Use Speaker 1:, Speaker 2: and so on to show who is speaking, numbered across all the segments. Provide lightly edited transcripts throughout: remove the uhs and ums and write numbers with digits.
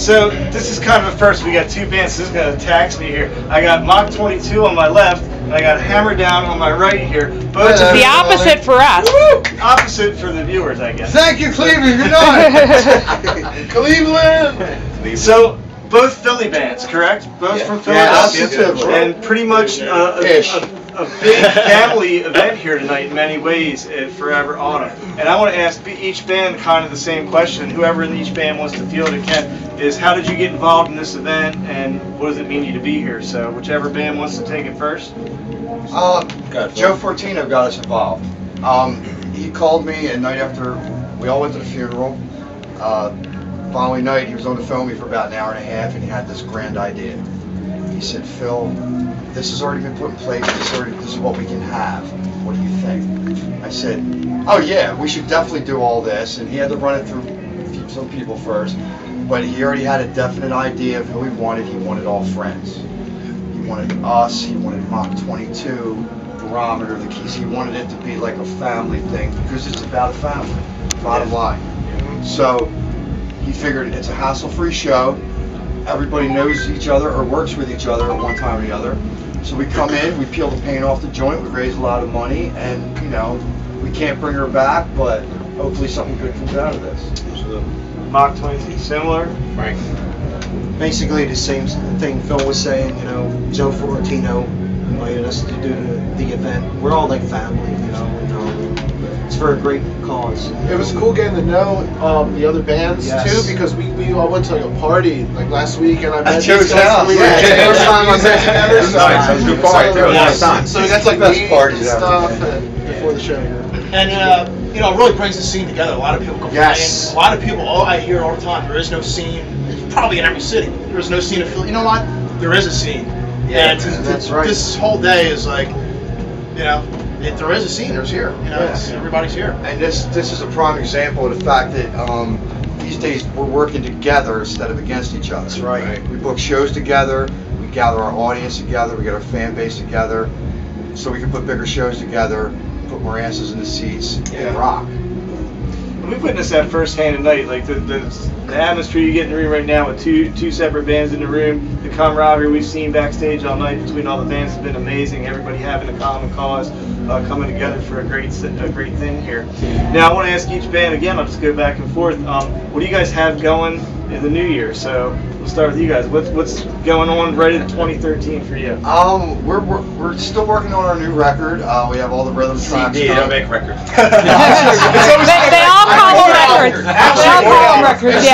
Speaker 1: So this is kind of a first. We got two bands. This is going to tax me here. I got Mach 22 on my left, and I got Hammer Down on my right here. Both
Speaker 2: the opposite for us.
Speaker 1: Woo! Opposite for the viewers, I guess.
Speaker 3: Thank you, Cleveland. Good night.
Speaker 1: Cleveland. So both Philly bands, correct? Both from Philadelphia.
Speaker 3: Yes.
Speaker 1: And pretty much a big family event here tonight in many ways at Forever Autumn. And I want to ask each band kind of the same question. Whoever in each band wants to field it can. Is how did you get involved in this event, and what does it mean to you to be here? So whichever band wants to take it first.
Speaker 3: Joe Fortino got us involved. He called me a night after we all went to the funeral. Following night, he was on the phone with me for about an hour and a half, and he had this grand idea. He said, "Phil, this has already been put in place. This is what we can have. What do you think?" I said, "Oh yeah, we should definitely do all this." And he had to run it through some people first, but he already had a definite idea of who he wanted. He wanted all friends. He wanted us. He wanted Mach 22, Barometer, the Keys. He wanted it to be like a family thing because it's about a family. Bottom line. So he figured it's a hassle-free show. Everybody knows each other or works with each other at one time or the other. So we come in, we peel the paint off the joint, we raise a lot of money, and you know, we can't bring her back, but hopefully something good comes out of this.
Speaker 1: Mach 22, similar?
Speaker 4: Frank?
Speaker 5: Basically the same thing Phil was saying, you know, Joe Fortino invited us to do the event. We're all like family, you know, and it's for a great cause.
Speaker 6: It was cool getting to know the other bands too, because we all went to like a party like last week, and I met
Speaker 3: Joe's house.
Speaker 6: First time I met together.
Speaker 4: Nice. That was a good party. That was a lot of fun.
Speaker 6: So we got to like
Speaker 3: Best
Speaker 6: meet
Speaker 3: parties
Speaker 6: and
Speaker 3: ever.
Speaker 6: stuff before the show.
Speaker 7: And you know, it really brings the scene together. A lot of people complain.
Speaker 3: Yes.
Speaker 7: A lot of people, I hear all the time, there is no scene. It's probably in every city. There is no scene of Philly. You know what? There is a scene.
Speaker 3: Yeah,
Speaker 7: and
Speaker 3: that's right.
Speaker 7: This whole day is like, you know, if there is a scene, there's here. You know, everybody's here.
Speaker 3: And this is a prime example of the fact that these days we're working together instead of against each other. That's
Speaker 4: right.
Speaker 3: We book shows together, we gather our audience together, we get our fan base together, so we can put bigger shows together, put more asses in the seats, and rock.
Speaker 1: We witnessed that firsthand tonight, like the atmosphere you get in the room right now with two separate bands in the room, the camaraderie we've seen backstage all night between all the bands has been amazing. Everybody having a common cause, coming together for a great thing here. Now I want to ask each band again. I'll just go back and forth. What do you guys have going in the new year? So we'll start with you guys. What's going on right in 2013 for you?
Speaker 3: We're still working on our new record. We have all the rhythm tracks.
Speaker 4: CD, they don't make records.
Speaker 2: They all call them records. They all call them records, yeah.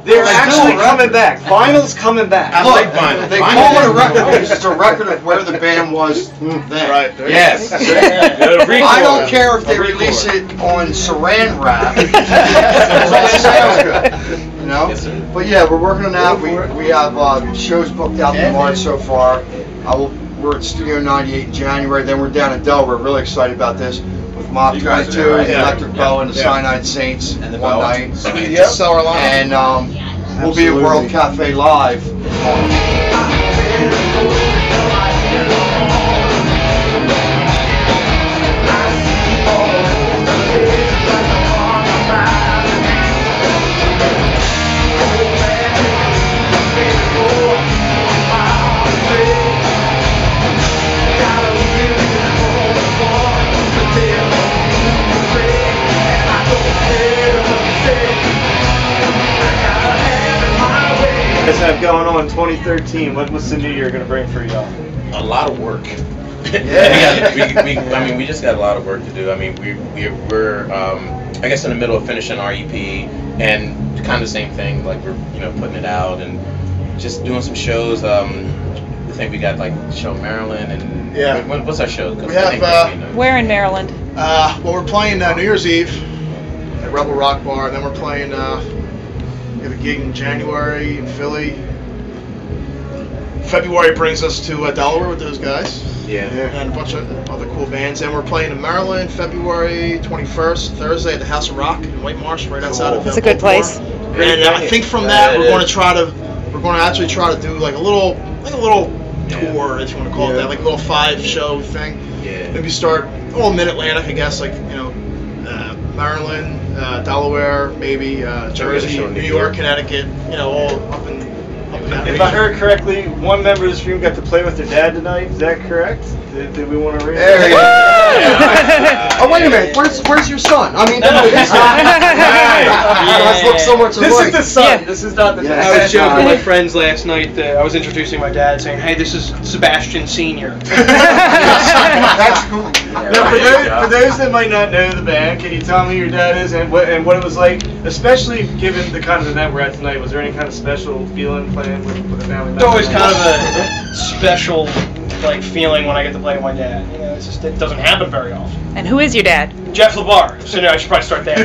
Speaker 1: They're actually coming back. Vinyl's coming back.
Speaker 4: I like vinyl.
Speaker 3: They call it a record because it's a record of where the band was then.
Speaker 6: Right.
Speaker 4: Yes.
Speaker 3: I don't care if they release it on Saran wrap. As long as it sounds good, you know.
Speaker 4: Yes, sir.
Speaker 3: But yeah, we're working on that. We have shows booked out in March so far. We're at Studio 98 in January. Then we're down in Delaware. Really excited about this with Mach
Speaker 4: You guys
Speaker 3: 22,
Speaker 4: are there, right?
Speaker 3: the Electric Bow, and the
Speaker 4: Yeah.
Speaker 3: Cyanide Saints
Speaker 4: And the
Speaker 3: one
Speaker 4: Bow.
Speaker 3: night.
Speaker 6: Yep. Sell our line.
Speaker 3: And we'll be at World Cafe Live in March.
Speaker 1: Guys have going on 2013. What's the new year going to bring for y'all?
Speaker 4: A lot of work. I mean, we just got a lot of work to do. I mean, we're I guess in the middle of finishing our EP, and kind of the same thing. Like we're putting it out and just doing some shows. I think we got like show in Maryland and what's our show?
Speaker 7: We have
Speaker 2: Where in Maryland?
Speaker 7: well, we're playing New Year's Eve at Rebel Rock Bar. Then we're playing. We have a gig in January in Philly. February brings us to Delaware with those guys.
Speaker 4: Yeah.
Speaker 7: And a bunch of other cool bands. And we're playing in Maryland February 21st, Thursday at the House of Rock in White Marsh, right outside of
Speaker 2: It's a good place.
Speaker 7: And I think from that we're going to actually try to do like a little tour, if you want to call it that, like a little 5-show thing.
Speaker 4: Yeah.
Speaker 7: Maybe start Mid-Atlantic, I guess, like Maryland, Delaware, maybe Jersey, New York, Connecticut. You know, all up in that
Speaker 1: If
Speaker 7: region.
Speaker 1: I heard correctly, one member of the stream got to play with their dad tonight. Is that correct? Did we want to read
Speaker 3: There you go.
Speaker 1: that?
Speaker 3: Oh, wait a minute. Where's your son? I mean, no, his son. You guys look so much
Speaker 1: This
Speaker 3: alike.
Speaker 1: is the son.
Speaker 2: Yeah.
Speaker 1: This is not the
Speaker 3: Yeah.
Speaker 1: dad.
Speaker 8: I was joking with my friends last night that I was introducing my dad, saying, "Hey, this is Sebastian Senior."
Speaker 3: That's cool.
Speaker 1: Now, for those that might not know the band, can you tell me who your dad is and what it was like, especially given the kind of event we're at tonight? Was there any kind of special feeling playing with a family member?
Speaker 8: It's always kind of a special feeling when I get to play with my dad. You know, it doesn't happen very often.
Speaker 2: And who is your dad?
Speaker 8: Jeff LeBar. So no, I should probably start there.
Speaker 3: I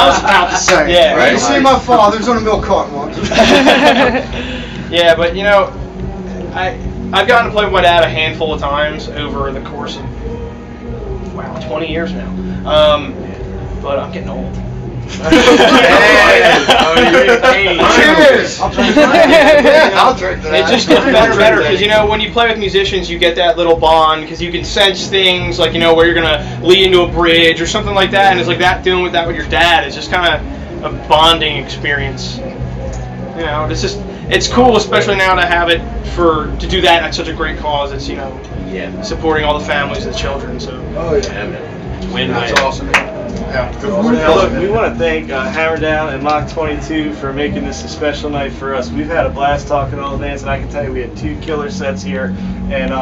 Speaker 3: was about to say.
Speaker 8: Yeah,
Speaker 3: Right.
Speaker 8: right.
Speaker 3: You see, my father's on a milk carton once.
Speaker 8: Yeah, but you know, I've gotten to play with my dad a handful of times over the course of 20 years now. But I'm getting old.
Speaker 3: Cheers! I'll drink that. I'll drink that.
Speaker 8: It just gets better and better because, you know, when you play with musicians, you get that little bond because you can sense things like, you know, where you're going to lead into a bridge or something like that. And it's like that, doing with that with your dad is just kind of a bonding experience. You know, it's cool, especially now to have it to do that at such a great cause. It's, you know, supporting all the families and the children. So,
Speaker 3: Oh, yeah.
Speaker 4: Yeah, man.
Speaker 8: win-win.
Speaker 3: That's awesome. Yeah.
Speaker 1: Now, look, we want to thank Hammer Down and Mach 22 for making this a special night for us. We've had a blast talking to all the bands, and I can tell you we had 2 killer sets here. And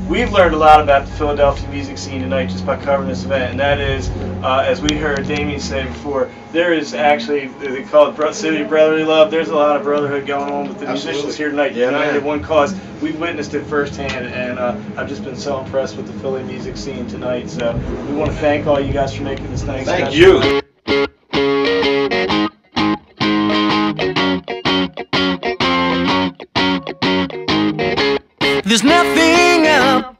Speaker 1: we've learned a lot about the Philadelphia music scene tonight just by covering this event. And that is, as we heard Damien say before, there is actually, they call it City of Brotherly Love. There's a lot of brotherhood going on with the musicians here tonight.
Speaker 3: Yeah,
Speaker 1: united
Speaker 3: man.
Speaker 1: in one cause. We've witnessed it firsthand, and I've just been so impressed with the Philly music scene tonight. So we want to thank all you guys for making this night
Speaker 3: Thank
Speaker 1: special.
Speaker 3: you.
Speaker 9: There's nothing up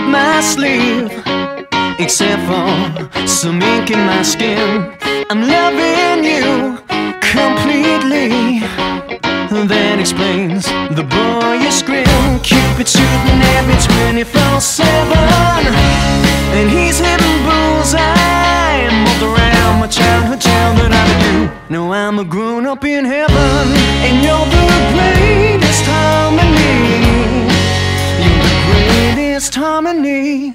Speaker 9: my sleeve except for some ink in my skin. I'm loving you completely. That explains the boyish grin. Cupid shooting at me 24/7, and he's hitting bullseye all around my childhood child that I do. No, I'm a grown up in heaven, and you're the greatest harmony. You're the greatest harmony.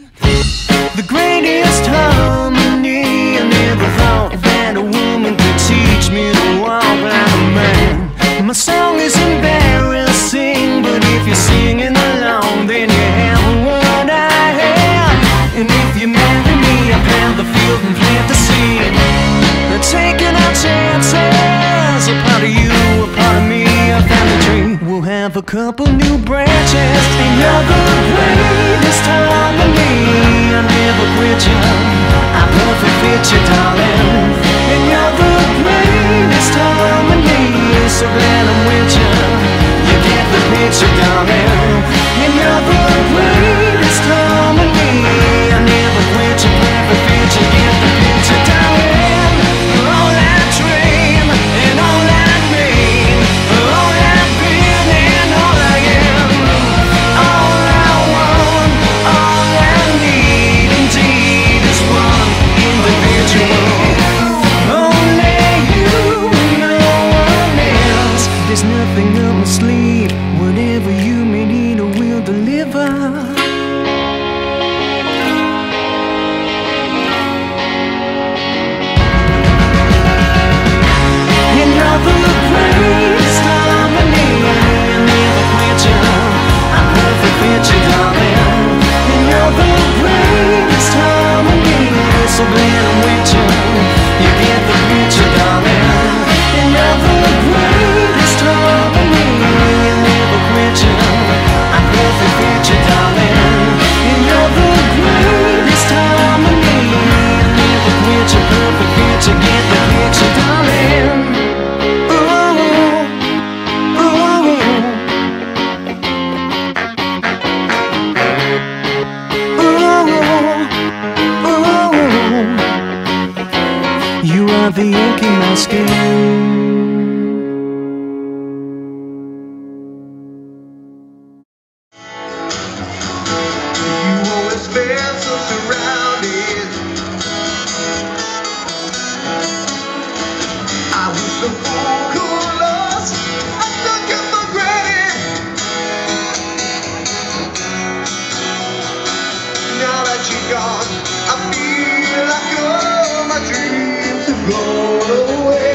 Speaker 9: The greatest harmony. I never thought that a woman could teach me to walk like a man. My song is embarrassing, but if you're singing along, then you have what I have. And if you marry me, I plant the field and plant the seed. Taking our chances, a part of you, a part of me, a family tree. We'll have a couple new branches, and you're the greatest harmony. I never quit you, I perfect fit you, darling. And you're the greatest harmony. So glad I'm with you. You get the picture, darling. And you're the greatest harmony. I never quit you, perfect fit you. Get the picture, darling. All I dream and all I mean, all I've been and all I am, all I want, all I need, indeed, is one individual. Only you, no one else. There's nothing up my sleeve. Whatever you may need, I will deliver. And you're the greatest harmony. I never quit you. I perfect fit you, darling. And you're the greatest harmony. So glad I'm with you. You get the picture, darling. And you're the greatest harmony. I never quit you. I perfect fit you, darling. And you're the greatest harmony. I never quit you. Perfect fit you. Get the picture, darling. You are the ink in my skin. You always feel so surrounded. that you're gone, I feel like all my dreams have blown away.